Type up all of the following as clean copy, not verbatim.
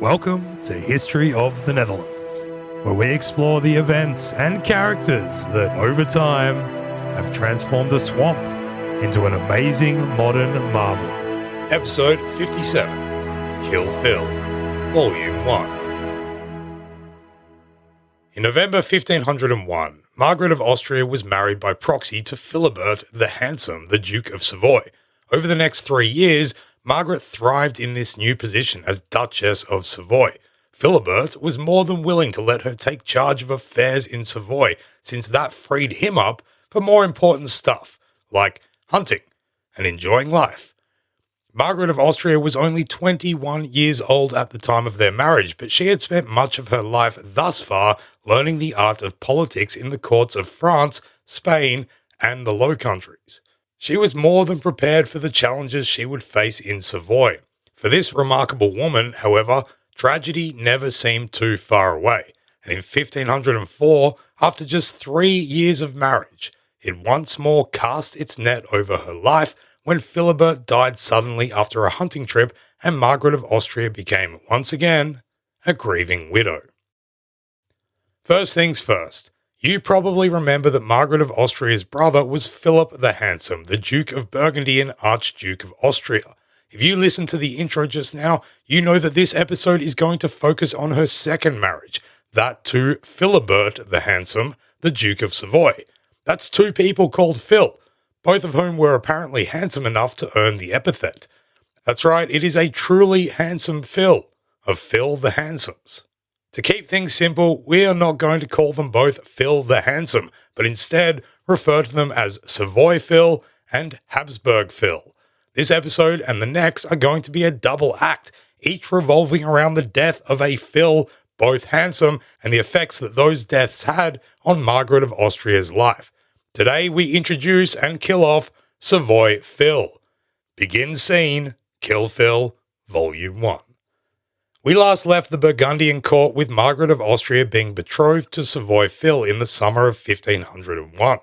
Welcome to History of the Netherlands, where we explore the events and characters that, over time, have transformed a swamp into an amazing modern marvel. Episode 57, Kill Phil, Volume 1. In November 1501, Margaret of Austria was married by proxy to Philibert the Handsome, the Duke of Savoy. Over the next 3 years, Margaret thrived in this new position as Duchess of Savoy. Philibert was more than willing to let her take charge of affairs in Savoy, since that freed him up for more important stuff, like hunting and enjoying life. Margaret of Austria was only 21 years old at the time of their marriage, but she had spent much of her life thus far learning the art of politics in the courts of France, Spain, and the Low Countries. She was more than prepared for the challenges she would face in Savoy. For this remarkable woman, however, tragedy never seemed too far away, and in 1504, after just 3 years of marriage, it once more cast its net over her life when Philibert died suddenly after a hunting trip and Margaret of Austria became, once again, a grieving widow. First things first. You probably remember that Margaret of Austria's brother was Philip the Handsome, the Duke of Burgundy and Archduke of Austria. If you listened to the intro just now, you know that this episode is going to focus on her second marriage, that to Philibert the Handsome, the Duke of Savoy. That's two people called Phil, both of whom were apparently handsome enough to earn the epithet. That's right, it is a truly handsome Phil, of Phil the Handsomes. To keep things simple, we are not going to call them both Phil the Handsome, but instead refer to them as Savoy Phil and Habsburg Phil. This episode and the next are going to be a double act, each revolving around the death of a Phil, both handsome, and the effects that those deaths had on Margaret of Austria's life. Today we introduce and kill off Savoy Phil. Begin scene, Kill Phil, Volume 1. We last left the Burgundian court with Margaret of Austria being betrothed to Savoy Phil in the summer of 1501.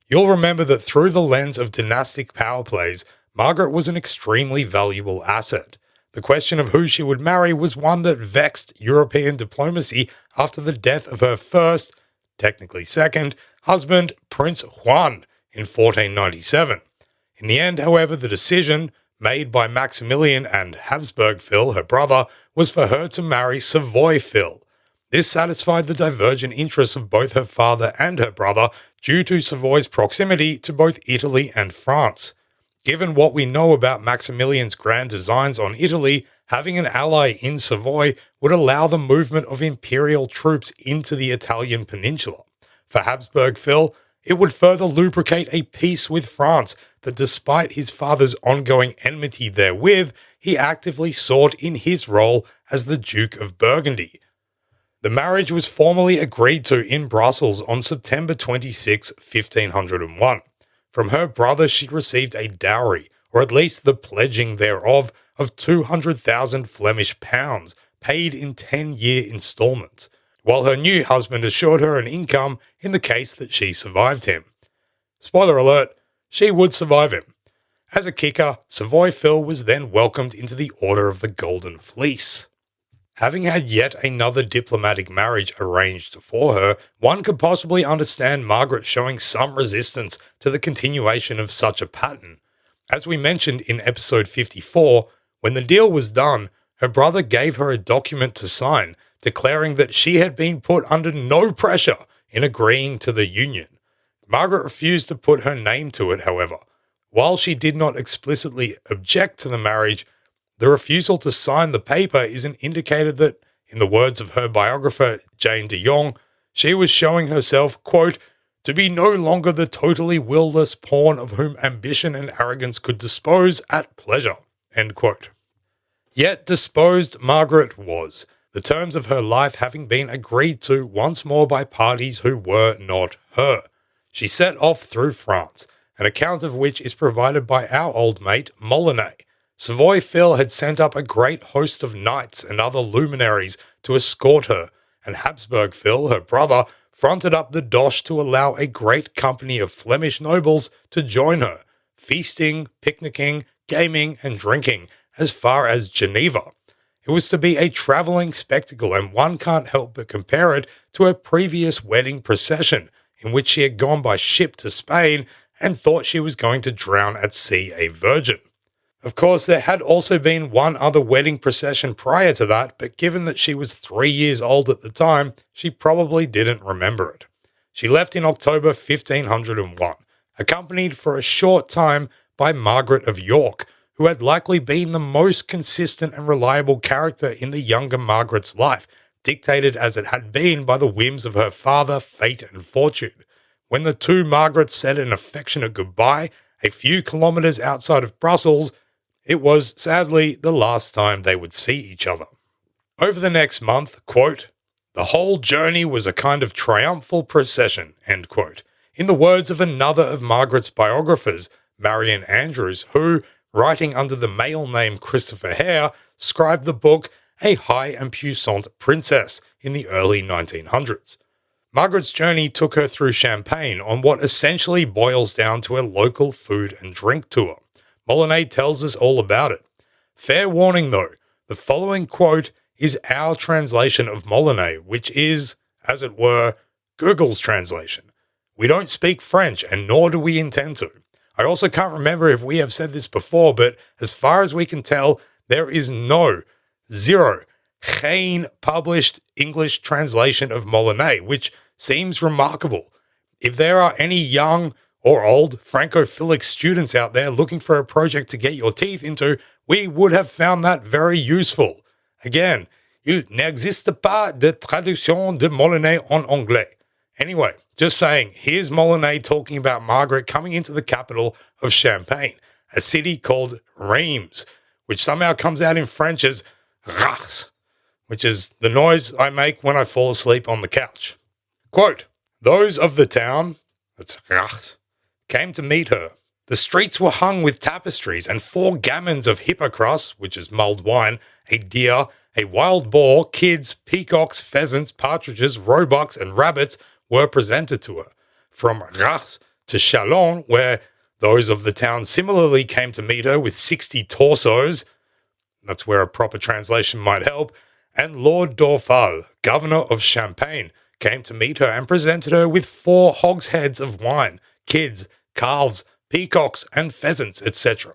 You'll remember that through the lens of dynastic power plays, Margaret was an extremely valuable asset. The question of who she would marry was one that vexed European diplomacy after the death of her first, technically second, husband, Prince Juan, in 1497. In the end, however, the decision, made by Maximilian and Habsburg Phil, her brother, was for her to marry Savoy Phil. This satisfied the divergent interests of both her father and her brother due to Savoy's proximity to both Italy and France. Given what we know about Maximilian's grand designs on Italy, having an ally in Savoy would allow the movement of imperial troops into the Italian peninsula. For Habsburg Phil, it would further lubricate a peace with France that, despite his father's ongoing enmity therewith, he actively sought in his role as the Duke of Burgundy. The marriage was formally agreed to in Brussels on September 26, 1501. From her brother she received a dowry, or at least the pledging thereof, of 200,000 Flemish pounds, paid in 10-year installments, while her new husband assured her an income in the case that she survived him. Spoiler alert, she would survive him. As a kicker, Savoy Phil was then welcomed into the Order of the Golden Fleece. Having had yet another diplomatic marriage arranged for her, one could possibly understand Margaret showing some resistance to the continuation of such a pattern. As we mentioned in episode 54, when the deal was done, her brother gave her a document to sign, declaring that she had been put under no pressure in agreeing to the union. Margaret refused to put her name to it, however. While she did not explicitly object to the marriage, the refusal to sign the paper is an indicator that, in the words of her biographer Jane de Jong, she was showing herself, quote, to be no longer the totally will-less pawn of whom ambition and arrogance could dispose at pleasure, end quote. Yet disposed Margaret was, the terms of her life having been agreed to once more by parties who were not her. She set off through France, an account of which is provided by our old mate Molinet. Savoy Phil had sent up a great host of knights and other luminaries to escort her, and Habsburg Phil, her brother, fronted up the dosh to allow a great company of Flemish nobles to join her, feasting, picnicking, gaming, and drinking as far as Geneva. It was to be a travelling spectacle, and one can't help but compare it to a previous wedding procession in which she had gone by ship to Spain and thought she was going to drown at sea a virgin. Of course, there had also been one other wedding procession prior to that, but given that she was 3 years old at the time, she probably didn't remember it. She left in October 1501, accompanied for a short time by Margaret of York, who had likely been the most consistent and reliable character in the younger Margaret's life, dictated as it had been by the whims of her father, fate, and fortune. When the two Margarets said an affectionate goodbye a few kilometres outside of Brussels, it was, sadly, the last time they would see each other. Over the next month, quote, "The whole journey was a kind of triumphal procession," end quote, in the words of another of Margaret's biographers, Marian Andrews, who, writing under the male name Christopher Hare, scribed the book A High and Puissant Princess in the early 1900s. Margaret's journey took her through Champagne on what essentially boils down to a local food and drink tour. Molyneux tells us all about it. Fair warning though, the following quote is our translation of Molyneux, which is, as it were, Google's translation. We don't speak French, and nor do we intend to. I also can't remember if we have said this before, but as far as we can tell, there is zero, geen published English translation of Molyneux, which seems remarkable. If there are any young or old Francophilic students out there looking for a project to get your teeth into, we would have found that very useful. Again, il n'existe pas de traduction de Molyneux en anglais. Anyway, just saying, here's Molyneux talking about Margaret coming into the capital of Champagne, a city called Reims, which somehow comes out in French as Reims, which is the noise I make when I fall asleep on the couch. Quote, "Those of the town," that's Reims, "came to meet her. The streets were hung with tapestries, and 4 gammons of hippocras, which is mulled wine, a deer, a wild boar, kids, peacocks, pheasants, partridges, roebucks, and rabbits were presented to her. From Reims to Chalon, where those of the town similarly came to meet her with 60 torsos," that's where a proper translation might help, "and Lord Dorfal, governor of Champagne, came to meet her and presented her with 4 hogsheads of wine, kids, calves, peacocks, and pheasants, etc.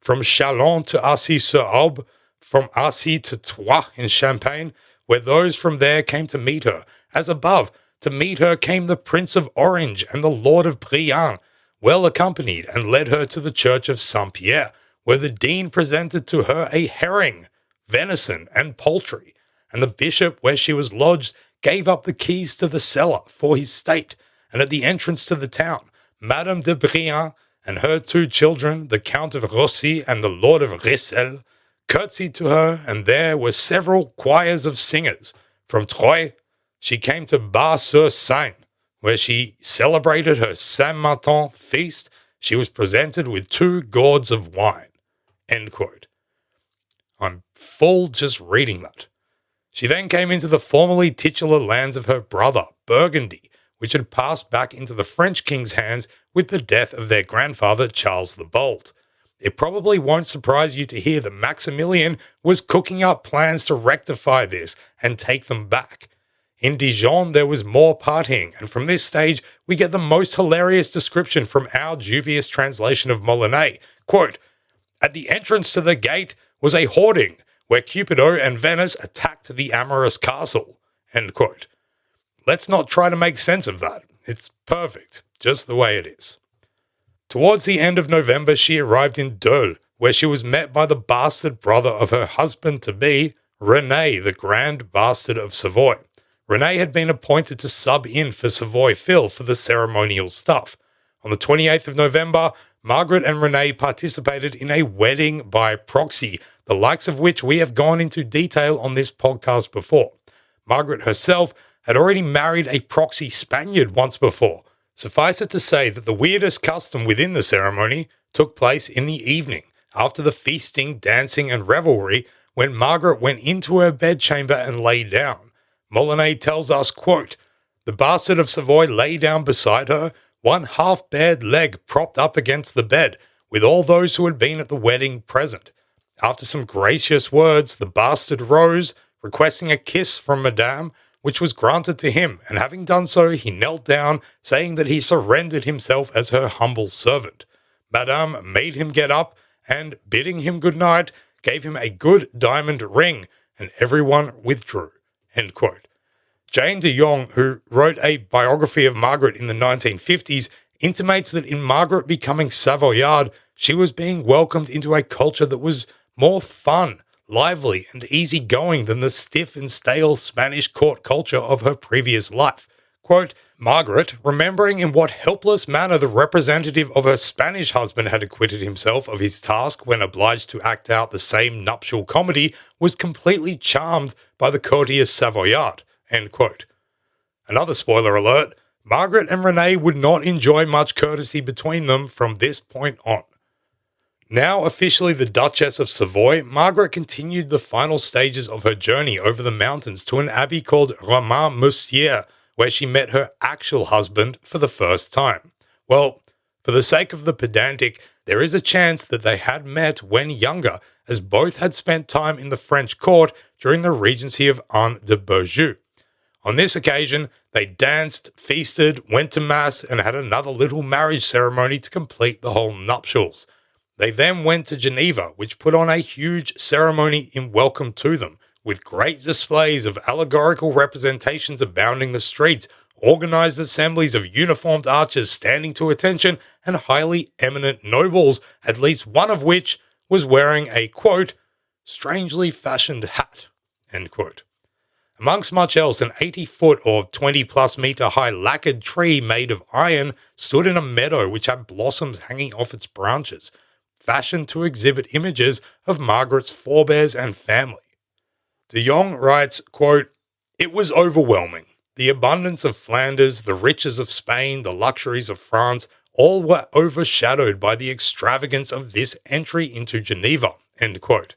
From Chalon to Assy-sur-Aube, from Assy to Troyes in Champagne, where those from there came to meet her. As above, to meet her came the Prince of Orange and the Lord of Brienne, well accompanied, and led her to the church of Saint-Pierre, where the dean presented to her a herring, venison, and poultry, and the bishop, where she was lodged, gave up the keys to the cellar for his state, and at the entrance to the town, Madame de Brienne and her 2 children, the Count of Rossi and the Lord of Rissel, curtsied to her, and there were several choirs of singers. From Troyes, she came to Bar-sur-Seine, where she celebrated her Saint-Martin feast. She was presented with 2 gourds of wine." End quote. I'm full just reading that. She then came into the formerly titular lands of her brother, Burgundy, which had passed back into the French king's hands with the death of their grandfather, Charles the Bold. It probably won't surprise you to hear that Maximilian was cooking up plans to rectify this and take them back. In Dijon, there was more partying, and from this stage, we get the most hilarious description from our dubious translation of Molyneux. Quote, "At the entrance to the gate was a hoarding, where Cupido and Venice attacked the amorous castle." End quote. Let's not try to make sense of that. It's perfect, just the way it is. Towards the end of November, she arrived in Dole, where she was met by the bastard brother of her husband-to-be, René, the Grand Bastard of Savoy. René had been appointed to sub in for Savoy Phil for the ceremonial stuff. On the 28th of November, Margaret and René participated in a wedding by proxy, the likes of which we have gone into detail on this podcast before. Margaret herself had already married a proxy Spaniard once before. Suffice it to say that the weirdest custom within the ceremony took place in the evening, after the feasting, dancing, and revelry, when Margaret went into her bedchamber and lay down. Molyneux tells us, quote, "The Bastard of Savoy lay down beside her, one half-bared leg propped up against the bed, with all those who had been at the wedding present. After some gracious words, the bastard rose, requesting a kiss from Madame, which was granted to him, and having done so, he knelt down, saying that he surrendered himself as her humble servant. Madame made him get up, and, bidding him good night, gave him a good diamond ring, and everyone withdrew." End quote. Jane de Jong, who wrote a biography of Margaret in the 1950s, intimates that in Margaret becoming Savoyard, she was being welcomed into a culture that was more fun, lively, and easygoing than the stiff and stale Spanish court culture of her previous life. Quote, "Margaret, remembering in what helpless manner the representative of her Spanish husband had acquitted himself of his task when obliged to act out the same nuptial comedy, was completely charmed by the courteous Savoyard." End quote. Another spoiler alert, Margaret and Renee would not enjoy much courtesy between them from this point on. Now officially the Duchess of Savoy, Margaret continued the final stages of her journey over the mountains to an abbey called Romans-Moussières, where she met her actual husband for the first time. Well, for the sake of the pedantic, there is a chance that they had met when younger, as both had spent time in the French court during the regency of Anne de Beaujeu. On this occasion, they danced, feasted, went to mass, and had another little marriage ceremony to complete the whole nuptials. They then went to Geneva, which put on a huge ceremony in welcome to them, with great displays of allegorical representations abounding the streets, organised assemblies of uniformed archers standing to attention, and highly eminent nobles, at least one of which was wearing a, quote, "strangely fashioned hat," end quote. Amongst much else, an 80-foot or 20-plus metre high lacquered tree made of iron stood in a meadow which had blossoms hanging off its branches, fashioned to exhibit images of Margaret's forebears and family. De Jong writes, quote, "It was overwhelming. The abundance of Flanders, the riches of Spain, the luxuries of France, all were overshadowed by the extravagance of this entry into Geneva." End quote.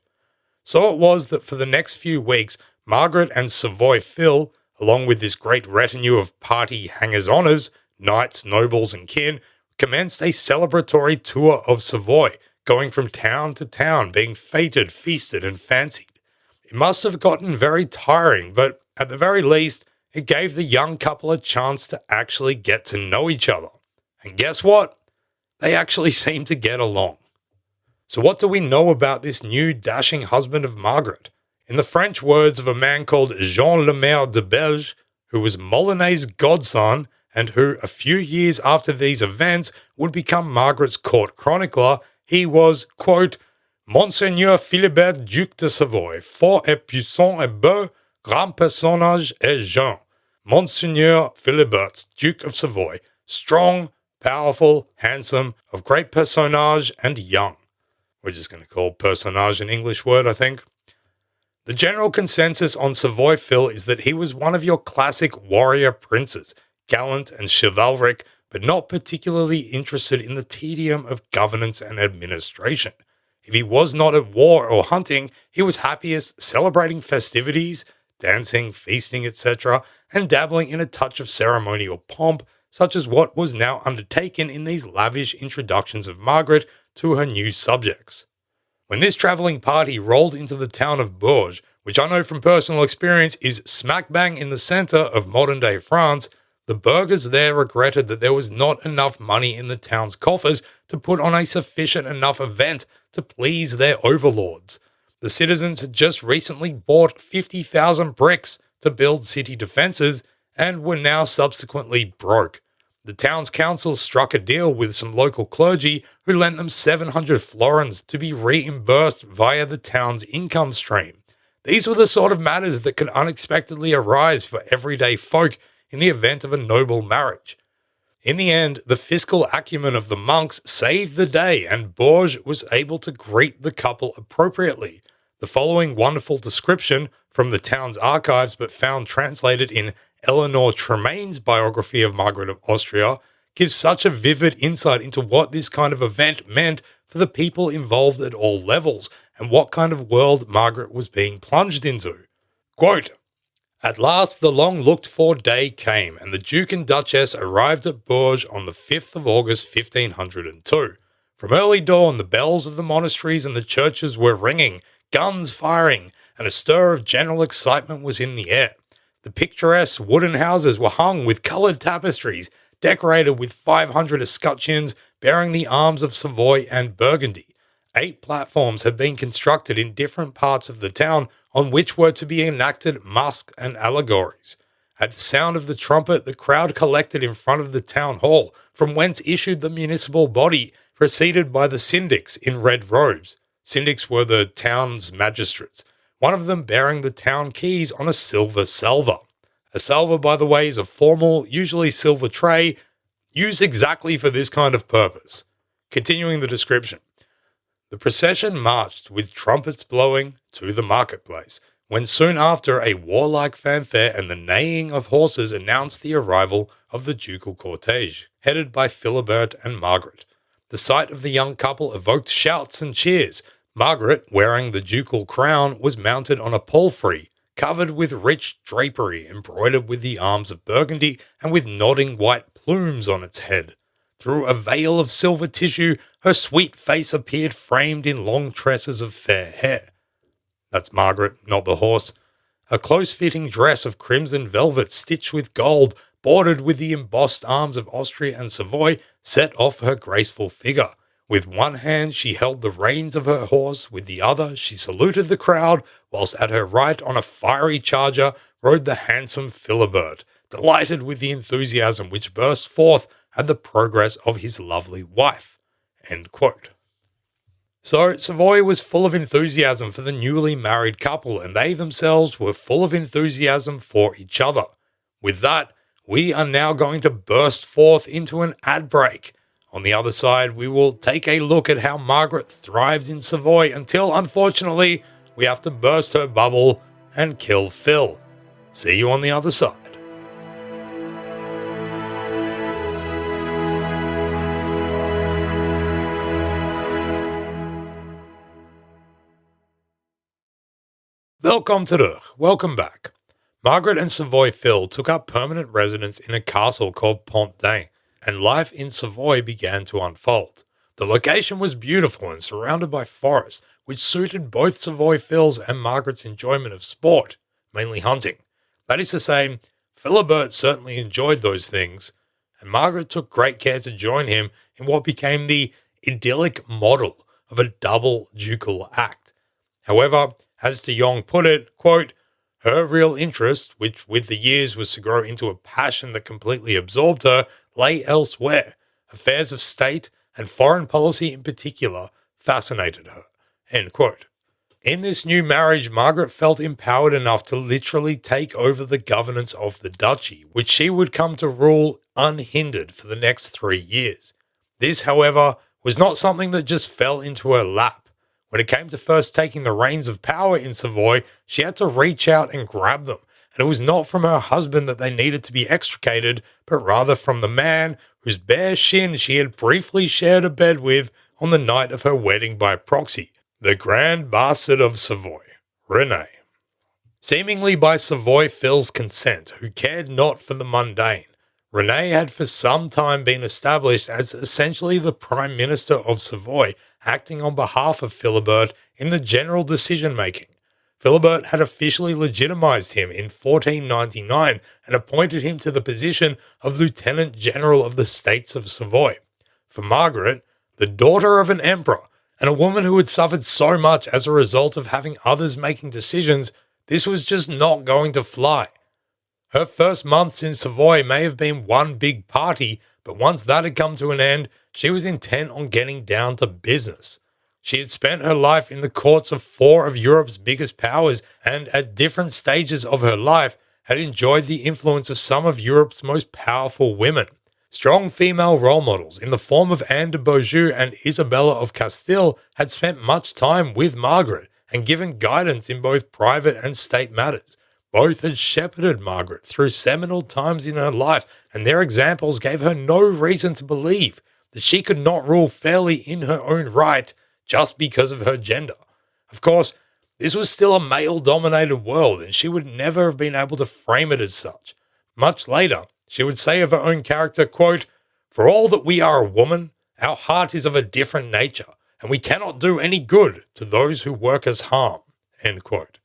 So it was that for the next few weeks, Margaret and Savoy Phil, along with this great retinue of party hangers-oners, knights, nobles, and kin, commenced a celebratory tour of Savoy, going from town to town, being feted, feasted, and fancied. It must have gotten very tiring, but at the very least, it gave the young couple a chance to actually get to know each other. And guess what? They actually seemed to get along. So what do we know about this new dashing husband of Margaret? In the French words of a man called Jean Le Maire de Belge, who was Molinet's godson, and who, a few years after these events, would become Margaret's court chronicler, he was, quote, "Monseigneur Philibert, Duke de Savoy, fort et puissant et beau, grand personnage et jeune. Monseigneur Philibert, Duke of Savoy, strong, powerful, handsome, of great personnage, and young." We're just going to call personnage an English word, I think. The general consensus on Savoy Phil is that he was one of your classic warrior princes, gallant and chivalric, but not particularly interested in the tedium of governance and administration. If he was not at war or hunting, he was happiest celebrating festivities, dancing, feasting, etc., and dabbling in a touch of ceremony or pomp, such as what was now undertaken in these lavish introductions of Margaret to her new subjects. When this travelling party rolled into the town of Bourges, which I know from personal experience is smack bang in the centre of modern-day France, the burghers there regretted that there was not enough money in the town's coffers to put on a sufficient enough event to please their overlords. The citizens had just recently bought 50,000 bricks to build city defences and were now subsequently broke. The town's council struck a deal with some local clergy who lent them 700 florins to be reimbursed via the town's income stream. These were the sort of matters that could unexpectedly arise for everyday folk in the event of a noble marriage. In the end, the fiscal acumen of the monks saved the day, and Bourges was able to greet the couple appropriately. The following wonderful description from the town's archives, but found translated in Eleanor Tremaine's biography of Margaret of Austria, gives such a vivid insight into what this kind of event meant for the people involved at all levels, and what kind of world Margaret was being plunged into. Quote, "At last the long-looked-for day came, and the Duke and Duchess arrived at Bourges on the 5th of August 1502. From early dawn, the bells of the monasteries and the churches were ringing, guns firing, and a stir of general excitement was in the air. The picturesque wooden houses were hung with coloured tapestries, decorated with 500 escutcheons bearing the arms of Savoy and Burgundy. 8 platforms had been constructed in different parts of the town on which were to be enacted masques and allegories. At the sound of the trumpet, the crowd collected in front of the town hall, from whence issued the municipal body, preceded by the syndics in red robes. Syndics were the town's magistrates, one of them bearing the town keys on a silver salver. A salver, by the way, is a formal, usually silver tray, used exactly for this kind of purpose. Continuing the description. The procession marched with trumpets blowing to the marketplace, when soon after a warlike fanfare and the neighing of horses announced the arrival of the ducal cortege, headed by Philibert and Margaret. The sight of the young couple evoked shouts and cheers. Margaret, wearing the ducal crown, was mounted on a palfrey, covered with rich drapery embroidered with the arms of Burgundy and with nodding white plumes on its head. Through a veil of silver tissue, her sweet face appeared framed in long tresses of fair hair. That's Margaret, not the horse. A close-fitting dress of crimson velvet stitched with gold, bordered with the embossed arms of Austria and Savoy, set off her graceful figure. With one hand she held the reins of her horse, with the other she saluted the crowd, whilst at her right on a fiery charger rode the handsome Philibert, delighted with the enthusiasm which burst forth at the progress of his lovely wife. End quote. So Savoy was full of enthusiasm for the newly married couple, and they themselves were full of enthusiasm for each other. With that, we are now going to burst forth into an ad break. On the other side, we will take a look at how Margaret thrived in Savoy until, unfortunately, we have to burst her bubble and kill Phil. See you on the other side. Welcome back. Margaret and Savoy Phil took up permanent residence in a castle called Pont-d'Ain, and life in Savoy began to unfold. The location was beautiful and surrounded by forests, which suited both Savoy Phil's and Margaret's enjoyment of sport, mainly hunting. That is to say, Philibert certainly enjoyed those things, and Margaret took great care to join him in what became the idyllic model of a double ducal act. However, as de Jong put it, quote, her real interest, which with the years was to grow into a passion that completely absorbed her, lay elsewhere. Affairs of state and foreign policy in particular fascinated her. End quote. In this new marriage, Margaret felt empowered enough to literally take over the governance of the duchy, which she would come to rule unhindered for the next 3 years. This, however, was not something that just fell into her lap. When it came to first taking the reins of power in Savoy, she had to reach out and grab them, and it was not from her husband that they needed to be extricated, but rather from the man whose bare shin she had briefly shared a bed with on the night of her wedding by proxy, the Grand Bastard of Savoy, René. Seemingly by Savoy Phil's consent, who cared not for the mundane, René had for some time been established as essentially the Prime Minister of Savoy, acting on behalf of Philibert in the general decision-making. Philibert had officially legitimized him in 1499 and appointed him to the position of Lieutenant General of the States of Savoy. For Margaret, the daughter of an emperor, and a woman who had suffered so much as a result of having others making decisions, this was just not going to fly. Her first months in Savoy may have been one big party, but once that had come to an end, she was intent on getting down to business. She had spent her life in the courts of 4 of Europe's biggest powers and at different stages of her life had enjoyed the influence of some of Europe's most powerful women. Strong female role models in the form of Anne de Beaujeu and Isabella of Castile had spent much time with Margaret and given guidance in both private and state matters. Both had shepherded Margaret through seminal times in her life, and their examples gave her no reason to believe that she could not rule fairly in her own right just because of her gender. Of course, this was still a male-dominated world, and she would never have been able to frame it as such. Much later, she would say of her own character, quote, "For all that we are a woman, Our heart is of a different nature, and we cannot do any good to those who work us harm." End quote.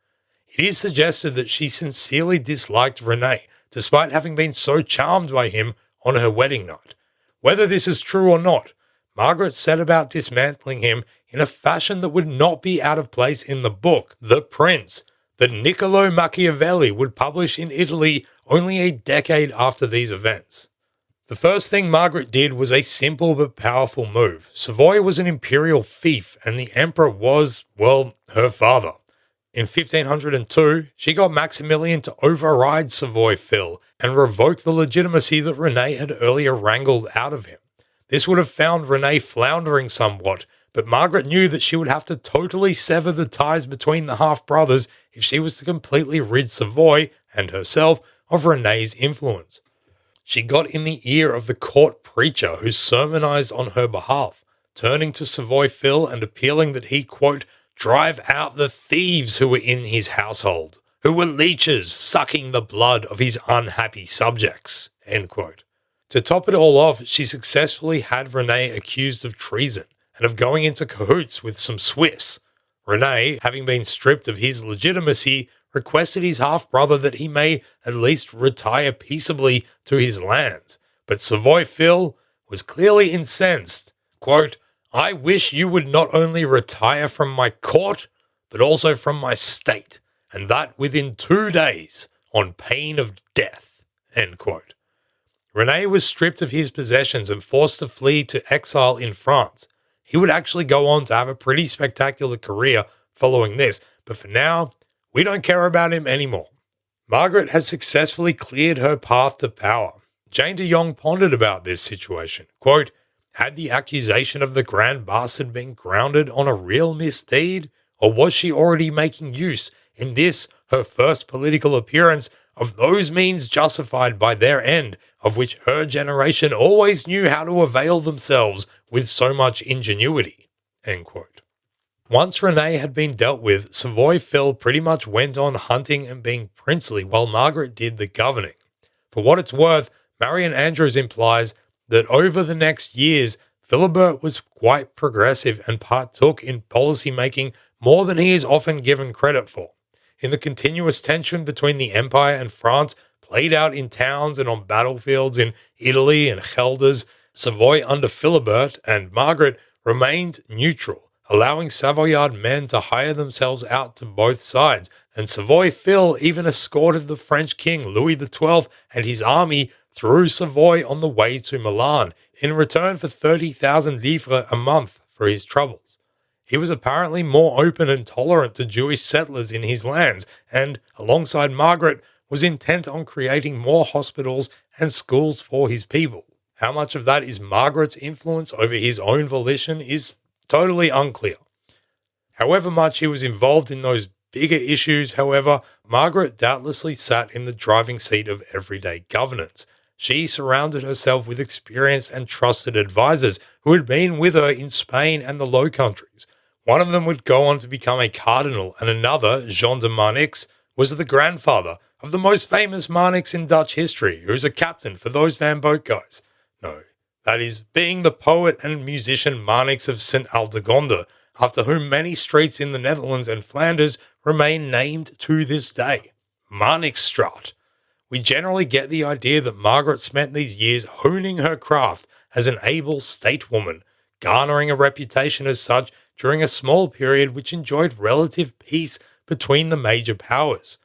It is suggested that she sincerely disliked Renee, despite having been so charmed by him on her wedding night. Whether this is true or not, Margaret set about dismantling him in a fashion that would not be out of place in the book The Prince that Niccolo Machiavelli would publish in Italy only a decade after these events. The first thing Margaret did was a simple but powerful move. Savoy was an imperial fief, and the emperor was, well, her father. In 1502, she got Maximilian to override Savoy Phil and revoke the legitimacy that Renee had earlier wrangled out of him. This would have found Renee floundering somewhat, but Margaret knew that she would have to totally sever the ties between the half-brothers if she was to completely rid Savoy and herself of Renee's influence. She got in the ear of the court preacher who sermonized on her behalf, turning to Savoy Phil and appealing that he, quote, "drive out the thieves who were in his household, who were leeches sucking the blood of his unhappy subjects," end quote. To top it all off, she successfully had Renee accused of treason and of going into cahoots with some Swiss. Renee, having been stripped of his legitimacy, requested his half-brother that he may at least retire peaceably to his lands. But Savoy Phil was clearly incensed. Quote, "I wish you would not only retire from my court, but also from my state, and that within 2 days, on pain of death." End quote. Renee was stripped of his possessions and forced to flee to exile in France. He would actually go on to have a pretty spectacular career following this, but for now, we don't care about him anymore. Margaret has successfully cleared her path to power. Jane de Jong pondered about this situation. Quote, "Had the accusation of the Grand Bastard been grounded on a real misdeed, or was she already making use, in this her first political appearance, of those means justified by their end, of which her generation always knew how to avail themselves with so much ingenuity?" End quote. Once Renee had been dealt with, Savoy Phil pretty much went on hunting and being princely while Margaret did the governing. For what it's worth, Marion Andrews implies that over the next years, Philibert was quite progressive and partook in policy making more than he is often given credit for. In the continuous tension between the Empire and France played out in towns and on battlefields in Italy and Gelders, Savoy under Philibert and Margaret remained neutral, allowing Savoyard men to hire themselves out to both sides, and Savoy Phil even escorted the French king Louis XII and his army through Savoy on the way to Milan, in return for 30,000 livres a month for his troubles. He was apparently more open and tolerant to Jewish settlers in his lands, and, alongside Margaret, was intent on creating more hospitals and schools for his people. How much of that is Margaret's influence over his own volition is totally unclear. However much he was involved in those bigger issues, however, Margaret doubtlessly sat in the driving seat of everyday governance. She surrounded herself with experienced and trusted advisors who had been with her in Spain and the Low Countries. One of them would go on to become a cardinal, and another, Jean de Marnix, was the grandfather of the most famous Marnix in Dutch history, who's a captain for those damn boat guys. No, that is, being the poet and musician Marnix of St. Aldegonde, after whom many streets in the Netherlands and Flanders remain named to this day. Marnixstraat. We generally get the idea that Margaret spent these years honing her craft as an able stateswoman, garnering a reputation as such during a small period which enjoyed relative peace between the major powers.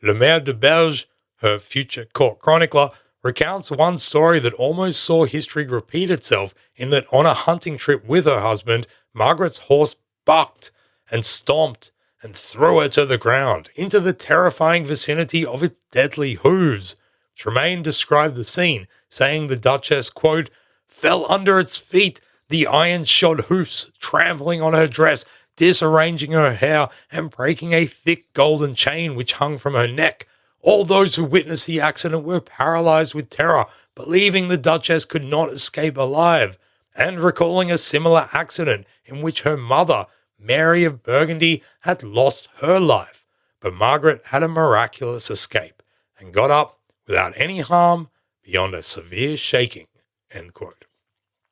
Le Maire de Belge, her future court chronicler, recounts one story that almost saw history repeat itself, in that on a hunting trip with her husband, Margaret's horse bucked and stomped and threw her to the ground, into the terrifying vicinity of its deadly hooves. Tremaine described the scene, saying the Duchess, quote, "fell under its feet, the iron-shod hoofs trampling on her dress, disarranging her hair, and breaking a thick golden chain which hung from her neck. All those who witnessed the accident were paralyzed with terror, believing the Duchess could not escape alive, and recalling a similar accident in which her mother, Mary of Burgundy, had lost her life, but Margaret had a miraculous escape, and got up without any harm beyond a severe shaking." End quote.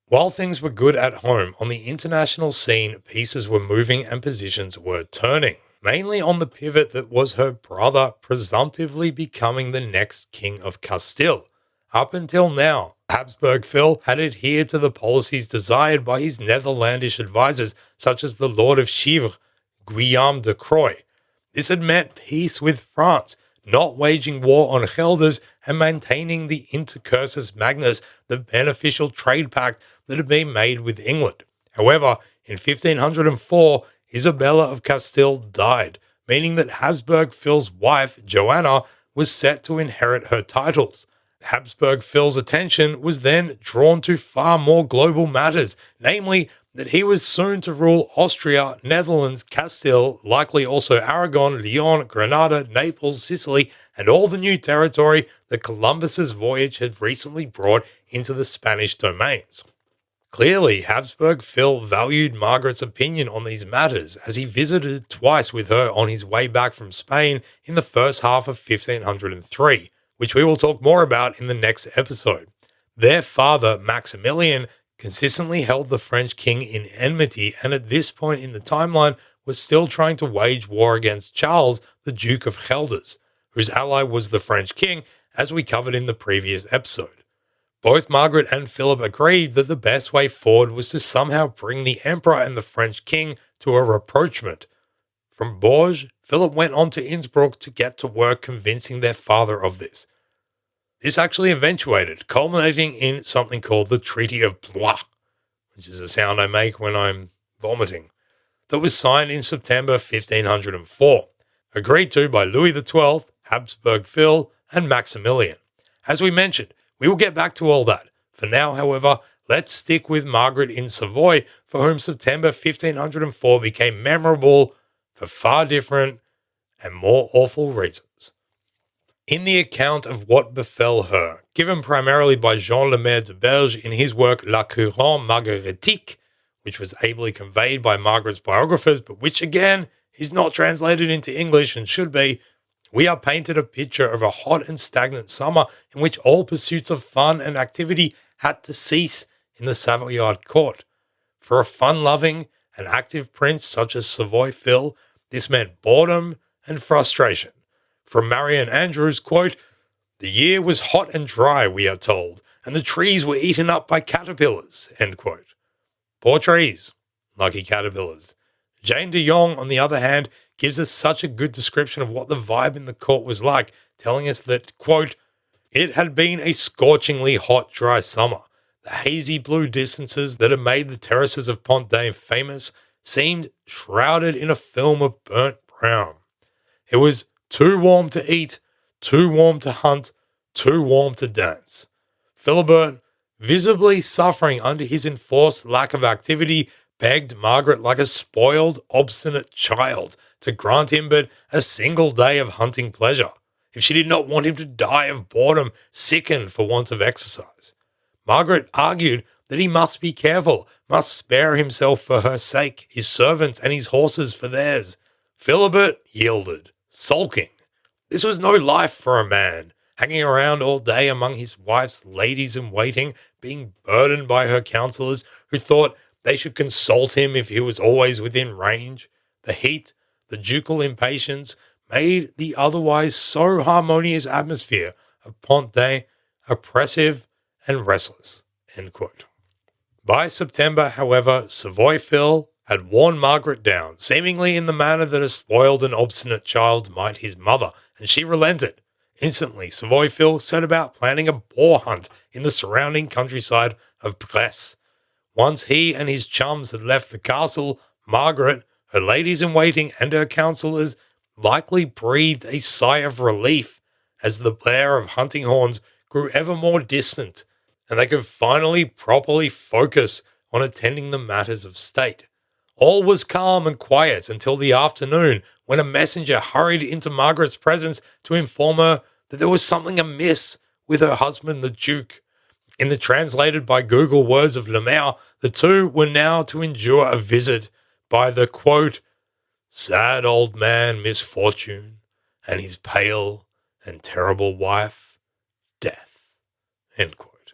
While things were good at home, on the international scene, pieces were moving and positions were turning, mainly on the pivot that was her brother presumptively becoming the next King of Castile. Up until now, Habsburg Phil had adhered to the policies desired by his Netherlandish advisors, such as the Lord of Chivres, Guillaume de Croix. This had meant peace with France, not waging war on Gelders, and maintaining the Intercursus Magnus, the beneficial trade pact that had been made with England. However, in 1504, Isabella of Castile died, meaning that Habsburg Phil's wife, Joanna, was set to inherit her titles. Habsburg Phil's attention was then drawn to far more global matters, namely that he was soon to rule Austria, Netherlands, Castile, likely also Aragon, Leon, Granada, Naples, Sicily, and all the new territory that Columbus's voyage had recently brought into the Spanish domains. Clearly, Habsburg Phil valued Margaret's opinion on these matters, as he visited twice with her on his way back from Spain in the first half of 1503, which we will talk more about in the next episode. Their father, Maximilian, consistently held the French king in enmity, and at this point in the timeline was still trying to wage war against Charles, the Duke of Gelders, whose ally was the French king, as we covered in the previous episode. Both Margaret and Philip agreed that the best way forward was to somehow bring the emperor and the French king to a rapprochement. From Bourges, Philip went on to Innsbruck to get to work convincing their father of this. This actually eventuated, culminating in something called the Treaty of Blois, which is a sound I make when I'm vomiting, that was signed in September 1504, agreed to by Louis XII, Habsburg Phil, and Maximilian. As we mentioned, we will get back to all that. For now, however, let's stick with Margaret in Savoy, for whom September 1504 became memorable for far different and more awful reasons. In the account of what befell her, given primarily by Jean Lemaire de Berge in his work La Couronne Margueritique, which was ably conveyed by Margaret's biographers, but which again is not translated into English and should be, we are painted a picture of a hot and stagnant summer in which all pursuits of fun and activity had to cease in the Savoyard court. For a fun-loving and active prince such as Savoy Phil, this meant boredom and frustration. From Marion Andrews, quote, "The year was hot and dry, we are told, and the trees were eaten up by caterpillars," end quote. Poor trees, lucky caterpillars. Jane de Jong, on the other hand, gives us such a good description of what the vibe in the court was like, telling us that, quote, "It had been a scorchingly hot, dry summer. The hazy blue distances that had made the terraces of Pont-d'Ain famous seemed shrouded in a film of burnt brown. It was too warm to eat, too warm to hunt, too warm to dance." Philibert, visibly suffering under his enforced lack of activity, begged Margaret like a spoiled, obstinate child to grant him but a single day of hunting pleasure, if she did not want him to die of boredom, sickened for want of exercise. Margaret argued that he must be careful, must spare himself for her sake, his servants and his horses for theirs. Philibert yielded, sulking. This was no life for a man, hanging around all day among his wife's ladies-in-waiting, being burdened by her counsellors who thought they should consult him if he was always within range. The heat, the ducal impatience, made the otherwise so harmonious atmosphere of Pont-d'Ain oppressive and restless, end quote. By September, however, Savoy Phil had worn Margaret down, seemingly in the manner that a spoiled and obstinate child might his mother, and she relented. Instantly, Savoy Phil set about planning a boar hunt in the surrounding countryside of Bresse. Once he and his chums had left the castle, Margaret, her ladies-in-waiting, and her counsellors likely breathed a sigh of relief as the blare of hunting horns grew ever more distant, and they could finally properly focus on attending the matters of state. All was calm and quiet until the afternoon, when a messenger hurried into Margaret's presence to inform her that there was something amiss with her husband, the Duke. In the translated by Google words of Lemaire, the two were now to endure a visit by the, quote, "sad old man Misfortune and his pale and terrible wife, Death," end quote.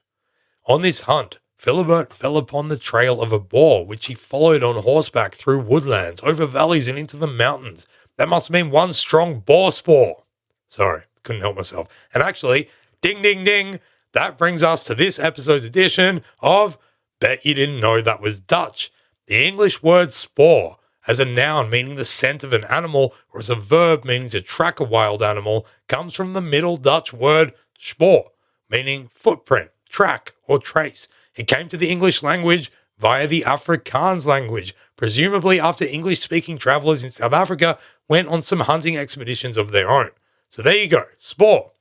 On this hunt, Philibert fell upon the trail of a boar, which he followed on horseback through woodlands, over valleys, and into the mountains. That must have been one strong boar spoor. Sorry, couldn't help myself. And actually, ding, ding, ding, that brings us to this episode's edition of Bet You Didn't Know That Was Dutch. The English word spoor, as a noun meaning the scent of an animal, or as a verb meaning to track a wild animal, comes from the Middle Dutch word spoor, meaning footprint, track, or trace. It came to the English language via the Afrikaans language, presumably after English-speaking travelers in South Africa went on some hunting expeditions of their own. So there you go, spoor.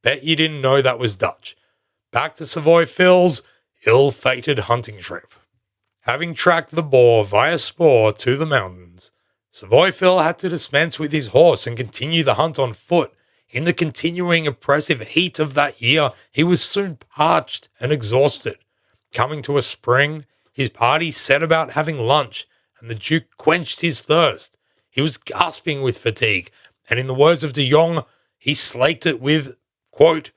Bet you didn't know that was Dutch. Back to Savoy Phil's ill-fated hunting trip. Having tracked the boar via spoor to the mountains, Savoy Phil had to dispense with his horse and continue the hunt on foot. In the continuing oppressive heat of that year, he was soon parched and exhausted. Coming to a spring, his party set about having lunch, and the Duke quenched his thirst. He was gasping with fatigue, and in the words of de Jong, he slaked it with, quote,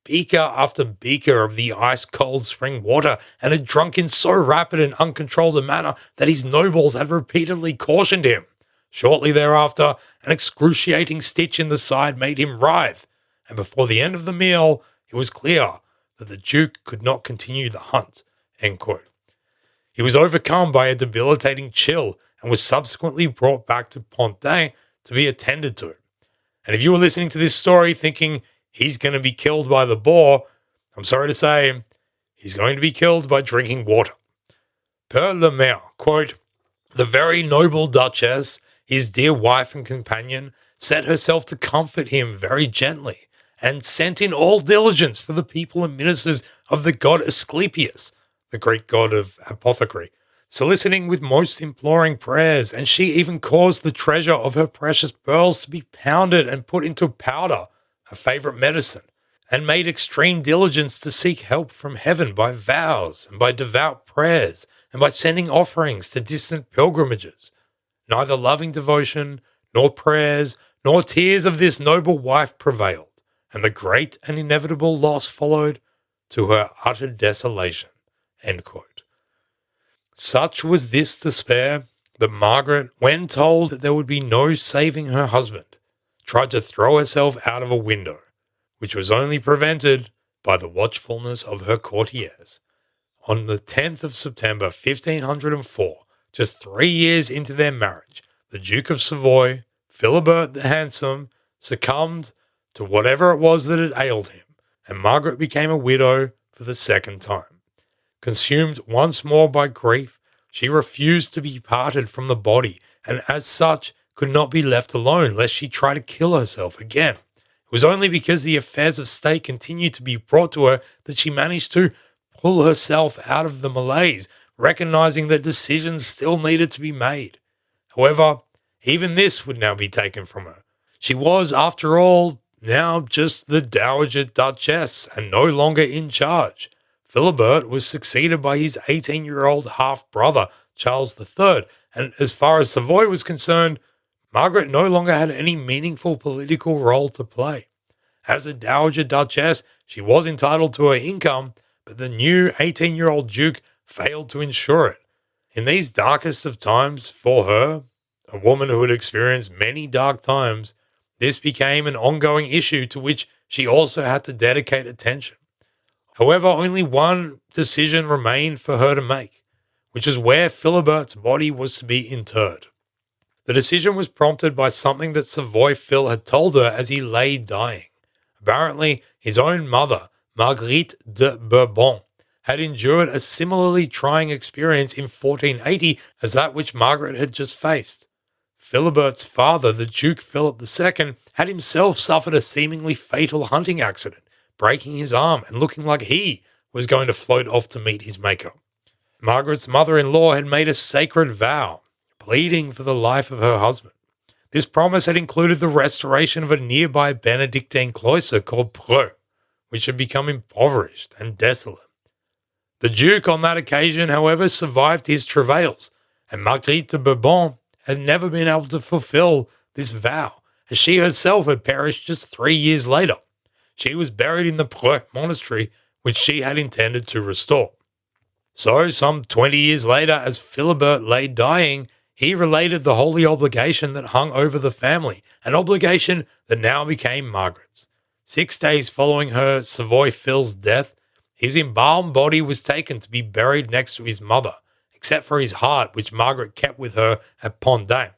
beaker after beaker of the ice-cold spring water, and had drunk in so rapid and uncontrolled a manner that his nobles had repeatedly cautioned him. Shortly thereafter, an excruciating stitch in the side made him writhe, and before the end of the meal, it was clear that the Duke could not continue the hunt, end quote. He was overcome by a debilitating chill and was subsequently brought back to Pontin to be attended to. And if you were listening to this story thinking he's going to be killed by the boar, I'm sorry to say, he's going to be killed by drinking water. Per le maire, quote, the very noble Duchess, his dear wife and companion, set herself to comfort him very gently, and sent in all diligence for the people and ministers of the god Asclepius, the Greek god of apothecary, soliciting with most imploring prayers, and she even caused the treasure of her precious pearls to be pounded and put into powder, a favourite medicine, and made extreme diligence to seek help from heaven by vows and by devout prayers, and by sending offerings to distant pilgrimages. Neither loving devotion, nor prayers, nor tears of this noble wife prevailed, and the great and inevitable loss followed to her utter desolation. End quote. Such was this despair that Margaret, when told that there would be no saving her husband, tried to throw herself out of a window, which was only prevented by the watchfulness of her courtiers. On the 10th of September 1504, just 3 years into their marriage, the Duke of Savoy, Philibert the Handsome, succumbed to whatever it was that had ailed him, and Margaret became a widow for the second time. Consumed once more by grief, she refused to be parted from the body, and as such could not be left alone lest she try to kill herself again. It was only because the affairs of state continued to be brought to her that she managed to pull herself out of the malaise, recognizing that decisions still needed to be made. However, even this would now be taken from her. She was, after all, now just the Dowager Duchess and no longer in charge. Philibert was succeeded by his 18-year-old half-brother, Charles III, and as far as Savoy was concerned, Margaret no longer had any meaningful political role to play. As a Dowager Duchess, she was entitled to her income, but the new 18-year-old Duke failed to ensure it. In these darkest of times for her, a woman who had experienced many dark times, this became an ongoing issue to which she also had to dedicate attention. However, only one decision remained for her to make, which is where Philibert's body was to be interred. The decision was prompted by something that Savoy Phil had told her as he lay dying. Apparently, his own mother, Marguerite de Bourbon, had endured a similarly trying experience in 1480 as that which Margaret had just faced. Philibert's father, the Duke Philip II, had himself suffered a seemingly fatal hunting accident, breaking his arm and looking like he was going to float off to meet his maker. Margaret's mother-in-law had made a sacred vow, pleading for the life of her husband. This promise had included the restoration of a nearby Benedictine cloister called Preux, which had become impoverished and desolate. The Duke on that occasion, however, survived his travails, and Marguerite de Bourbon had never been able to fulfill this vow, as she herself had perished just 3 years later. She was buried in the Preux monastery, which she had intended to restore. So, some 20 years later, as Philibert lay dying, he related the holy obligation that hung over the family, an obligation that now became Margaret's. 6 days following her Savoy Phil's death, his embalmed body was taken to be buried next to his mother, except for his heart, which Margaret kept with her at Pondain,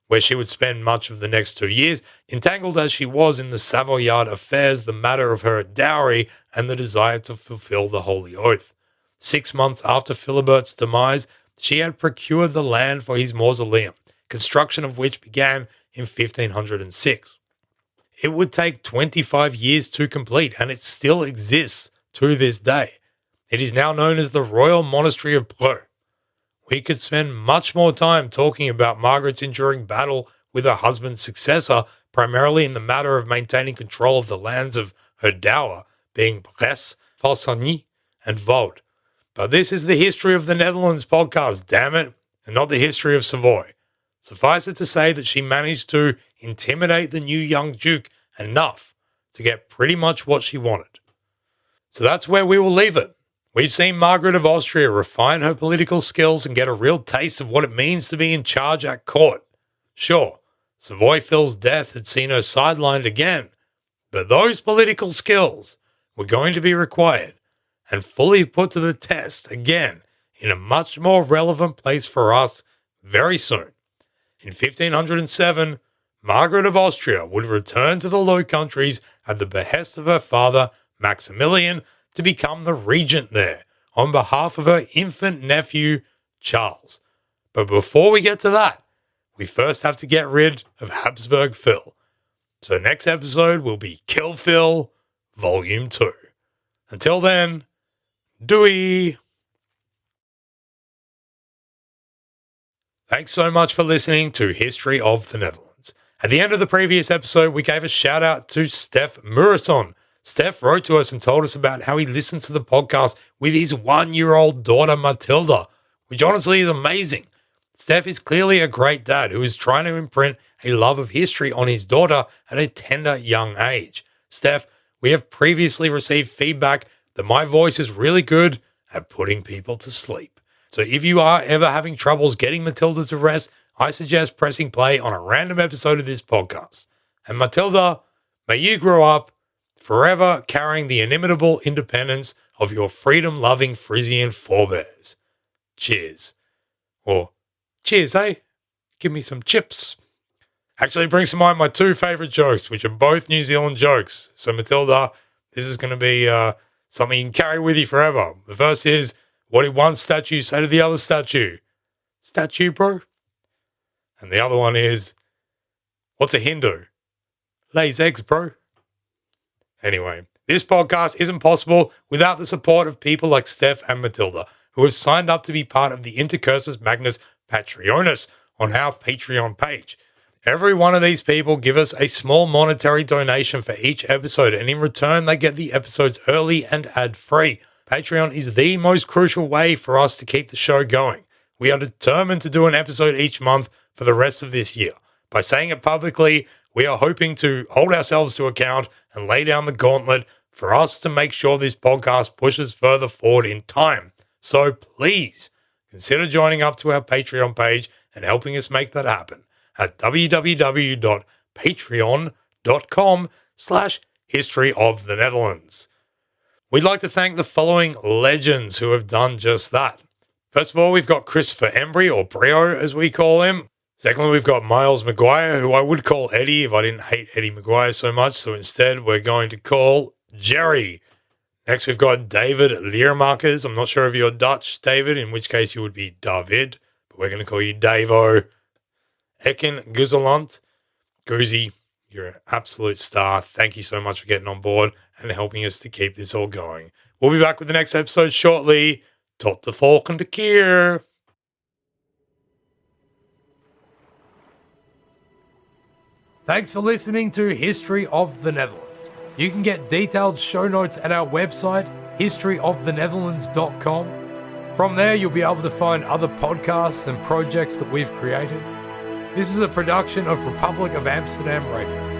where she would spend much of the next 2 years, entangled as she was in the Savoyard affairs, the matter of her dowry, and the desire to fulfill the holy oath. 6 months after Philibert's demise, she had procured the land for his mausoleum, construction of which began in 1506. It would take 25 years to complete, and it still exists to this day. It is now known as the Royal Monastery of Preux. We could spend much more time talking about Margaret's enduring battle with her husband's successor, primarily in the matter of maintaining control of the lands of her dower, being Bresse, Falsagny, and Vaud. But this is the History of the Netherlands podcast, damn it, and not the history of Savoy. Suffice it to say that she managed to intimidate the new young Duke enough to get pretty much what she wanted. So that's where we will leave it. We've seen Margaret of Austria refine her political skills and get a real taste of what it means to be in charge at court. Sure, Savoy Phil's death had seen her sidelined again, but those political skills were going to be required and fully put to the test again in a much more relevant place for us very soon. In 1507, Margaret of Austria would return to the Low Countries at the behest of her father, Maximilian, to become the regent there on behalf of her infant nephew, Charles. But before we get to that, we first have to get rid of Habsburg Phil. So next episode will be Kill Phil, Volume 2. Until then, Doei! Thanks so much for listening to History of the Netherlands. At the end of the previous episode, we gave a shout out to Steph Murison. Steph wrote to us and told us about how he listens to the podcast with his 1-year-old daughter, Matilda, which honestly is amazing. Steph is clearly a great dad who is trying to imprint a love of history on his daughter at a tender young age. Steph, we have previously received feedback that my voice is really good at putting people to sleep. So if you are ever having troubles getting Matilda to rest, I suggest pressing play on a random episode of this podcast. And Matilda, may you grow up forever carrying the inimitable independence of your freedom-loving Frisian forebears. Cheers. Or, cheers, eh? Give me some chips. Actually brings to mind my 2 favourite jokes, which are both New Zealand jokes. So, Matilda, this is going to be something you can carry with you forever. The first is, what did one statue say to the other statue? Statue, bro? And the other one is, what's a Hindu? Lays eggs, bro. Anyway, this podcast isn't possible without the support of people like Steph and Matilda, who have signed up to be part of the Intercursus Magnus Patreonis on our Patreon page. Every one of these people give us a small monetary donation for each episode, and in return, they get the episodes early and ad-free. Patreon is the most crucial way for us to keep the show going. We are determined to do an episode each month for the rest of this year. By saying it publicly, we are hoping to hold ourselves to account and lay down the gauntlet for us to make sure this podcast pushes further forward in time. So please consider joining up to our Patreon page and helping us make that happen at www.patreon.com/History of the Netherlands. We'd like to thank the following legends who have done just that. First of all, we've got Christopher Embry, or Brio as we call him. Secondly, we've got Miles Maguire, who I would call Eddie if I didn't hate Eddie Maguire so much. So instead, we're going to call Jerry. Next, we've got David Leermakers. I'm not sure if you're Dutch, David, in which case you would be David, but we're going to call you Davo. Ekin Guzelant. Goozy, you're an absolute star. Thank you so much for getting on board and helping us to keep this all going. We'll be back with the next episode shortly. Tot de volgende keer. Thanks for listening to History of the Netherlands. You can get detailed show notes at our website, historyofthenetherlands.com. From there, you'll be able to find other podcasts and projects that we've created. This is a production of Republic of Amsterdam Radio.